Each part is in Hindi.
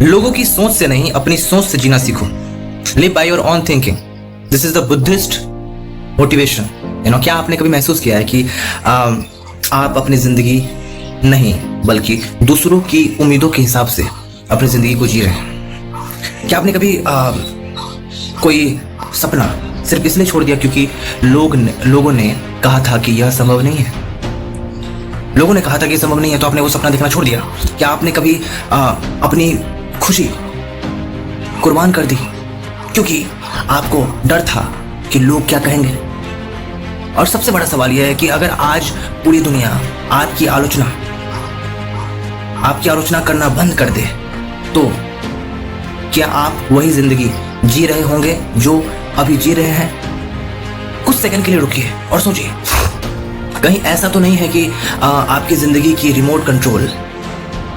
लोगों की सोच से नहीं, अपनी सोच से जीना सीखो। Live by your own thinking. This is the Buddhist motivation. क्या आपने कभी महसूस किया है कि आप अपनी जिंदगी नहीं बल्कि दूसरों की उम्मीदों के हिसाब से अपनी जिंदगी को जी रहे हैं? क्या आपने कभी कोई सपना सिर्फ इसलिए छोड़ दिया क्योंकि लोगों ने कहा था कि यह संभव नहीं है? लोगों ने कहा था कि संभव नहीं है तो आपने वो सपना देखना छोड़ दिया। क्या आपने कभी अपनी खुशी कुर्बान कर दी क्योंकि आपको डर था कि लोग क्या कहेंगे? और सबसे बड़ा सवाल यह है कि अगर आज पूरी दुनिया आपकी आलोचना करना बंद कर दे तो क्या आप वही जिंदगी जी रहे होंगे जो अभी जी रहे हैं? कुछ सेकंड के लिए रुकिए और सोचिए, कहीं ऐसा तो नहीं है कि आपकी जिंदगी की रिमोट कंट्रोल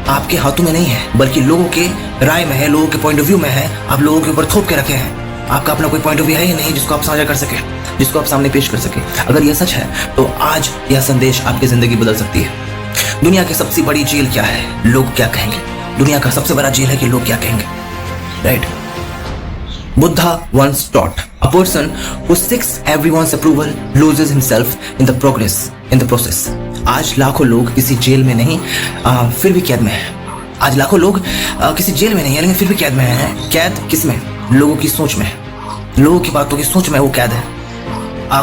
आपके हाथों में नहीं है बल्कि लोगों के राय में है, लोगों के पॉइंट ऑफ व्यू में है। आप लोगों के ऊपर थोप के रखे हैं। आपका अपना कोई पॉइंट ऑफ व्यू है ही नहीं जिसको आप साझा कर सके, जिसको आप सामने पेश कर सके। अगर यह सच है तो आज यह संदेश आपकी जिंदगी बदल सकती है। दुनिया की सबसे बड़ी जेल क्या है? लोग क्या कहेंगे। दुनिया का सबसे बड़ा जेल है कि लोग क्या कहेंगे, right? Buddha once taught, a person who seeks everyone's approval loses himself in the process. आज लाखों लोग किसी जेल में नहीं फिर भी कैद में हैं। आज लाखों लोग किसी जेल में नहीं है लेकिन फिर भी कैद में हैं। कैद किस में? लोगों की सोच में, लोगों की बातों की सोच में वो कैद है।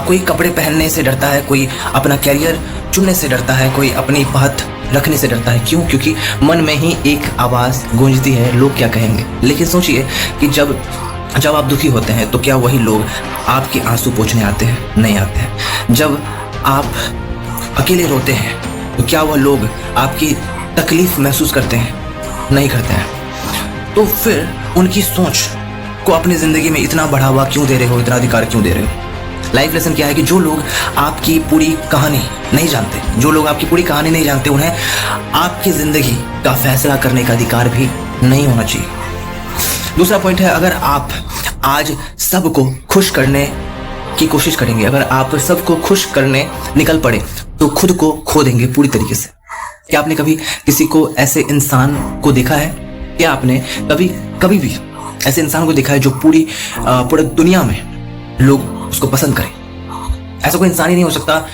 कोई कपड़े पहनने से डरता है, कोई अपना कैरियर चुनने से डरता है, कोई अपनी बात रखने से डरता है। क्यों? क्योंकि मन में ही एक आवाज गूंजती है, लोग क्या कहेंगे। लेकिन सोचिए कि जब आप दुखी होते हैं तो क्या वही लोग आपके आंसू पोंछने आते हैं? नहीं आते हैं। जब आप अकेले रोते हैं तो क्या वह लोग आपकी तकलीफ महसूस करते हैं? नहीं करते हैं। तो फिर उनकी सोच को अपनी जिंदगी में इतना बढ़ावा क्यों दे रहे हो, इतना अधिकार क्यों दे रहे हो? लाइफ लेसन क्या है कि जो लोग आपकी पूरी कहानी नहीं जानते, उन्हें आपकी जिंदगी का फैसला करने का अधिकार भी नहीं होना चाहिए। दूसरा पॉइंट है, अगर आप आज सबको खुश करने की कोशिश करेंगे, अगर आप सबको खुश करने निकल पड़े तो खुद को खो देंगे पूरी तरीके से। क्या आपने कभी किसी को ऐसे इंसान को देखा है? क्या आपने कभी भी ऐसे इंसान को देखा है जो पूरी दुनिया में लोग उसको पसंद करें? ऐसा कोई इंसान ही नहीं हो सकता,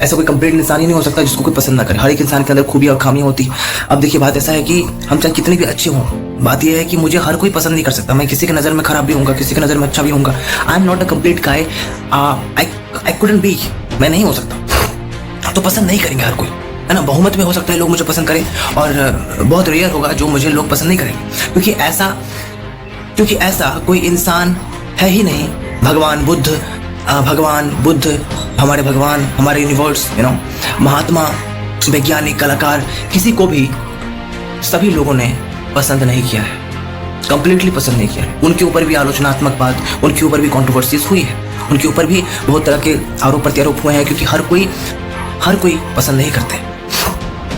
ऐसा कोई कंप्लीट इंसान ही नहीं हो सकता जिसको कोई पसंद ना करे। हर एक इंसान के अंदर खूबियां और खामियां होती। अब देखिए, बात ऐसा है कि हम चाहे कितने भी अच्छे हों, बात यह है कि मुझे हर कोई पसंद नहीं कर सकता। मैं किसी की नज़र में खराब भी होऊंगा, किसी की नज़र में अच्छा भी होऊंगा। I am not a complete guy. I couldn't B. मैं नहीं हो सकता। तो पसंद नहीं करेंगे हर कोई, है ना? बहुमत में हो सकता है लोग मुझे पसंद करें और बहुत रेयर होगा जो मुझे लोग पसंद नहीं करेंगे, क्योंकि ऐसा कोई इंसान है ही नहीं। भगवान बुद्ध, हमारे भगवान, हमारे यूनिवर्स, महात्मा, वैज्ञानिक, कलाकार, किसी को भी सभी लोगों ने पसंद नहीं किया है, कंप्लीटली पसंद नहीं किया है। उनके ऊपर भी आलोचनात्मक बात, उनके ऊपर भी कंट्रोवर्सीज हुई है, उनके ऊपर भी बहुत तरह के आरोप प्रत्यारोप हुए हैं क्योंकि हर कोई पसंद नहीं करते।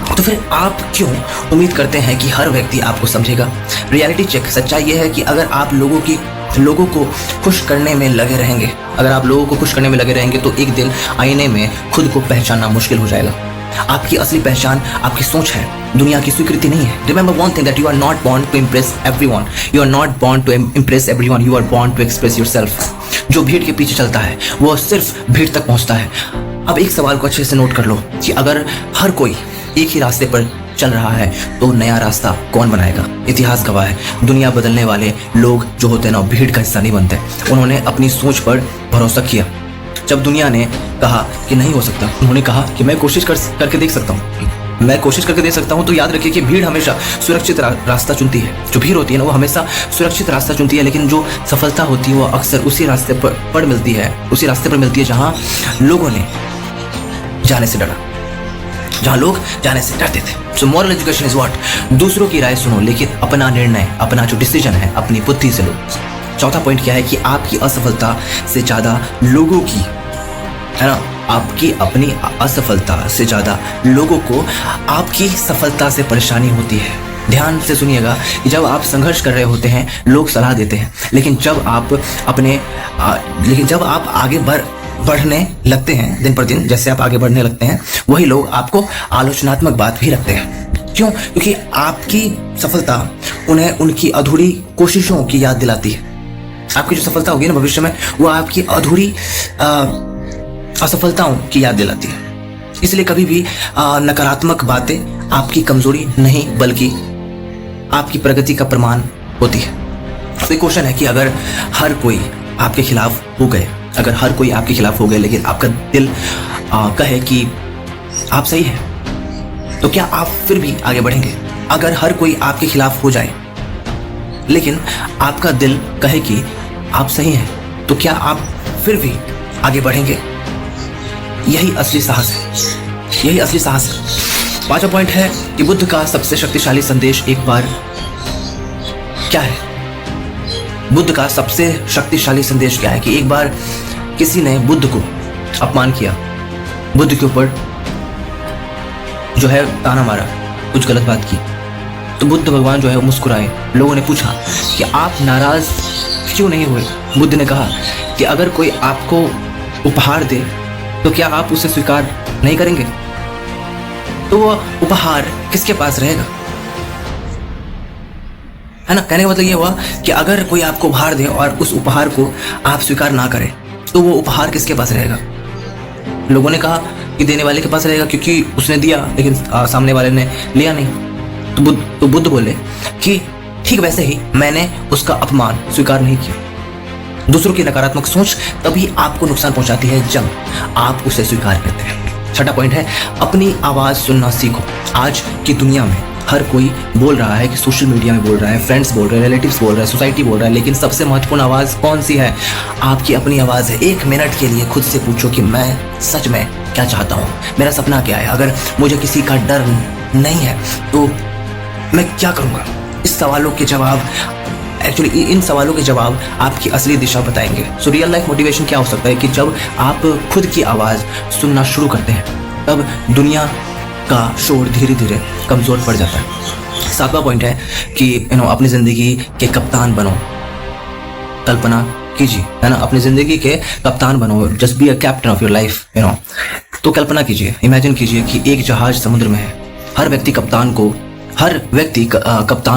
तो फिर आप क्यों उम्मीद करते हैं कि हर व्यक्ति आपको समझेगा? रियलिटी चेक, सच्चाई यह है कि अगर आप लोगों को खुश करने में लगे रहेंगे तो एक दिन आईने में खुद को पहचानना मुश्किल हो जाएगा। आपकी असली पहचान आपकी सोच है, दुनिया की स्वीकृति नहीं है। Remember one thing, that you are not born to impress everyone. You are not born to impress everyone. You are born to express yourself. जो भीड़ के पीछे चलता है वो सिर्फ भीड़ तक पहुंचता है। अब एक सवाल को अच्छे से नोट कर लो कि अगर हर कोई एक ही रास्ते पर चल रहा है तो नया रास्ता कौन बनाएगा? इतिहास गवाह है, दुनिया बदलने वाले लोग जो होते हैं ना, भीड़ का हिस्सा नहीं बनते। उन्होंने अपनी सोच पर भरोसा किया। जब दुनिया ने कहा कि नहीं हो सकता, उन्होंने कहा कि मैं कोशिश करके देख सकता हूँ। तो याद रखिए कि भीड़ हमेशा सुरक्षित रास्ता चुनती है। जो भीड़ होती है ना, वो हमेशा सुरक्षित रास्ता चुनती है, लेकिन जो सफलता होती है वो अक्सर उसी रास्ते पर मिलती है जहाँ लोगों ने जाने से डरा, जहाँ लोग जाने से डरते थे। सो मॉरल एजुकेशन इज व्हाट? दूसरों की राय सुनो लेकिन अपना निर्णय, अपना जो डिसीजन है अपनी बुद्धि से लो। चौथा पॉइंट क्या है कि आपकी असफलता से ज्यादा लोगों की, है ना, आपकी अपनी असफलता से ज्यादा लोगों को आपकी सफलता से परेशानी होती है। ध्यान से सुनिएगा कि जब आप संघर्ष कर रहे होते हैं लोग सलाह देते हैं, लेकिन जब आप आगे बढ़ने लगते हैं दिन पर दिन, जैसे आप आगे बढ़ने लगते हैं वही लोग आपको आलोचनात्मक बात भी रखते हैं। क्यों? क्योंकि आपकी सफलता उन्हें उनकी अधूरी कोशिशों की याद दिलाती है। आपकी जो सफलता होगी ना भविष्य में, वो आपकी अधूरी असफलताओं की याद दिलाती है। इसलिए कभी भी नकारात्मक बातें आपकी कमजोरी नहीं बल्कि आपकी प्रगति का प्रमाण होती है। तो एक क्वेश्चन है कि अगर हर कोई आपके खिलाफ हो गए, अगर हर कोई आपके खिलाफ हो गए लेकिन आपका दिल कहे कि आप सही है, तो क्या आप फिर भी आगे बढ़ेंगे? अगर हर कोई आपके खिलाफ हो जाए लेकिन आपका दिल कहे कि आप सही हैं, तो क्या आप फिर भी आगे बढ़ेंगे? यही असली साहस है, यही असली साहस है। 5वां पॉइंट है कि बुद्ध का सबसे शक्तिशाली संदेश एक बार क्या है? बुद्ध का सबसे शक्तिशाली संदेश क्या है कि एक बार किसी ने बुद्ध को अपमान किया, बुद्ध के ऊपर जो है ताना मारा, कुछ गलत बात की, तो बुद्ध भगवान जो है मुस्कुराए। लोगों ने पूछा कि आप नाराज क्यों नहीं हुए? बुद्ध ने कहा कि अगर कोई आपको उपहार दे तो क्या आप उसे स्वीकार नहीं करेंगे? तो वो उपहार किसके पास रहेगा? है ना? कहने का मतलब ये हुआ कि अगर कोई आपको उपहार दे और उस उपहार को आप स्वीकार ना करें तो वो उपहार किसके पास रहेगा? लोगों ने कहा कि देने वाले के पास रहेगा, क्योंकि उसने दिया लेकिन सामने वाले ने लिया नहीं। तो बुद्ध बोले कि ठीक वैसे ही मैंने उसका अपमान स्वीकार नहीं किया। दूसरों की नकारात्मक सोच तभी आपको नुकसान पहुंचाती है जब आप उसे स्वीकार करते हैं। 6वां पॉइंट है अपनी आवाज सुनना सीखो। आज की दुनिया में हर कोई बोल रहा है कि सोशल मीडिया में बोल रहा है, फ्रेंड्स बोल रहे हैं, रिलेटिव्स बोल रहे हैं, सोसाइटी बोल रहा है, लेकिन सबसे महत्वपूर्ण आवाज कौन सी है? आपकी अपनी आवाज है। 1 मिनट के लिए खुद से पूछो कि मैं सच में क्या चाहता हूँ, मेरा सपना क्या है। अगर मुझे किसी का डर नहीं है तो मैं क्या करूँगा? इस सवालों के जवाब एक्चुअली इन सवालों के जवाब आपकी असली दिशा बताएंगे। सो रियल लाइफ मोटिवेशन क्या हो सकता है कि जब आप खुद की आवाज सुनना शुरू करते हैं तब दुनिया का शोर धीरे धीरे कमजोर पड़ जाता है। 7वां पॉइंट है कि अपनी जिंदगी के कप्तान बनो। कल्पना कीजिए, है ना, अपनी जिंदगी के कप्तान बनो। Just be a captain of your life, तो कल्पना कीजिए, इमेजिन कीजिए कि एक जहाज समुद्र में है। हर व्यक्ति कप्तान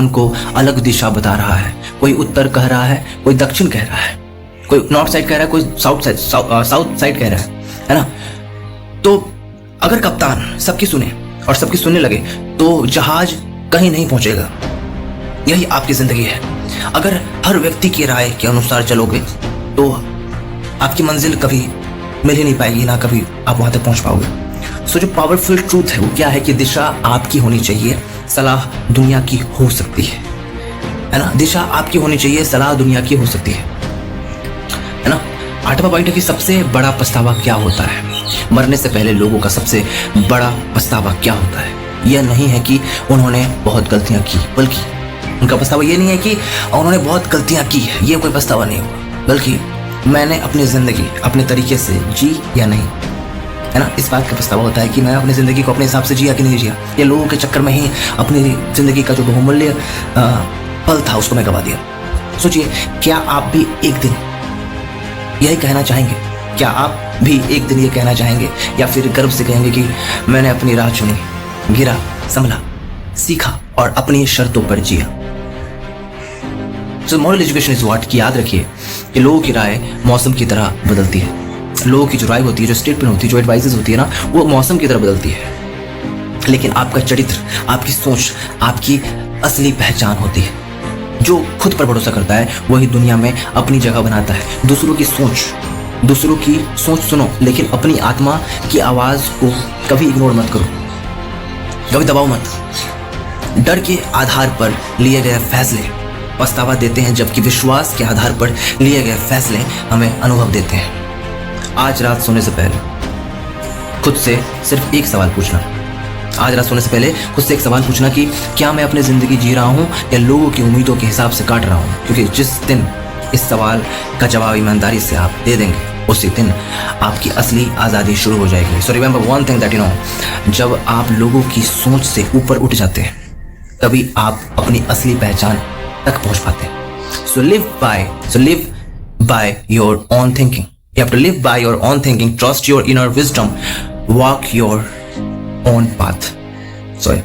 को अलग दिशा बता रहा है। कोई उत्तर कह रहा है, कोई दक्षिण कह रहा है, कोई नॉर्थ साइड कह रहा है, कोई साउथ साइड कह रहा है ना। तो अगर कप्तान सबकी सुने और सबकी सुनने लगे तो जहाज कहीं नहीं पहुंचेगा। यही आपकी जिंदगी है। अगर हर व्यक्ति की राय के अनुसार चलोगे तो आपकी मंजिल कभी मिल ही नहीं पाएगी, ना कभी आप वहां तक पहुंच पाओगे। सो जो पावरफुल ट्रूथ है वो क्या है कि दिशा आपकी होनी चाहिए, सलाह दुनिया की हो सकती है ना। दिशा आपकी होनी चाहिए, सलाह दुनिया की हो सकती है ना। 8वां पॉइंट है कि सबसे बड़ा पछतावा क्या होता है। मरने से पहले लोगों का सबसे बड़ा पछतावा क्या होता है? यह नहीं है कि उन्होंने बहुत गलतियां की, बल्कि उनका पछतावा ये नहीं है कि उन्होंने बहुत गलतियां की, ये कोई पछतावा नहीं हुआ, बल्कि मैंने अपनी जिंदगी अपने तरीके से जी या नहीं, है ना। इस बात का पछतावा होता है कि मैं अपनी जिंदगी को अपने हिसाब से जिया कि नहीं जिया, या लोगों के चक्कर में ही अपनी जिंदगी का जो बहुमूल्य पल था उसको मैं गवा दिया। सोचिए, क्या आप भी एक दिन यही कहना चाहेंगे? क्या आप भी एक दिन ये कहना चाहेंगे या फिर गर्व से कहेंगे कि मैंने अपनी राह चुनी, गिरा, संभला, सीखा और अपनी शर्तों पर जिया? So moral education is what, कि याद रखिए कि लोगों की राय मौसम की तरह बदलती है। लोगों की जो राय होती है, जो स्टेटमेंट होती है, जो एडवाइसेस होती है ना, वो मौसम की तरह बदलती है। लेकिन आपका चरित्र, आपकी सोच, आपकी असली पहचान होती है। जो खुद पर भरोसा करता है वही दुनिया में अपनी जगह बनाता है। दूसरों की सोच सुनो, लेकिन अपनी आत्मा की आवाज को कभी इग्नोर मत करो, कभी दबाओ मत। डर के आधार पर लिए गए फैसले पछतावा देते हैं, जबकि विश्वास के आधार पर लिए गए फैसले हमें अनुभव देते हैं। आज रात सोने से पहले खुद से सिर्फ एक सवाल पूछना। आज रात सोने से पहले खुद से एक सवाल पूछना कि क्या मैं अपनी जिंदगी जी रहा हूं या लोगों की उम्मीदों के हिसाब से काट रहा हूं? क्योंकि जिस दिन इस सवाल का जवाब ईमानदारी से आप दे देंगे, उसी दिन आपकी असली आज़ादी शुरू हो जाएगी। So remember one thing that जब आप लोगों की सोच से ऊपर उठ जाते हैं तभी आप अपनी असली पहचान तक पहुंच पाते हैं। So live by your own thinking. You have to live by your own thinking, trust your inner wisdom, walk your own path. Sorry.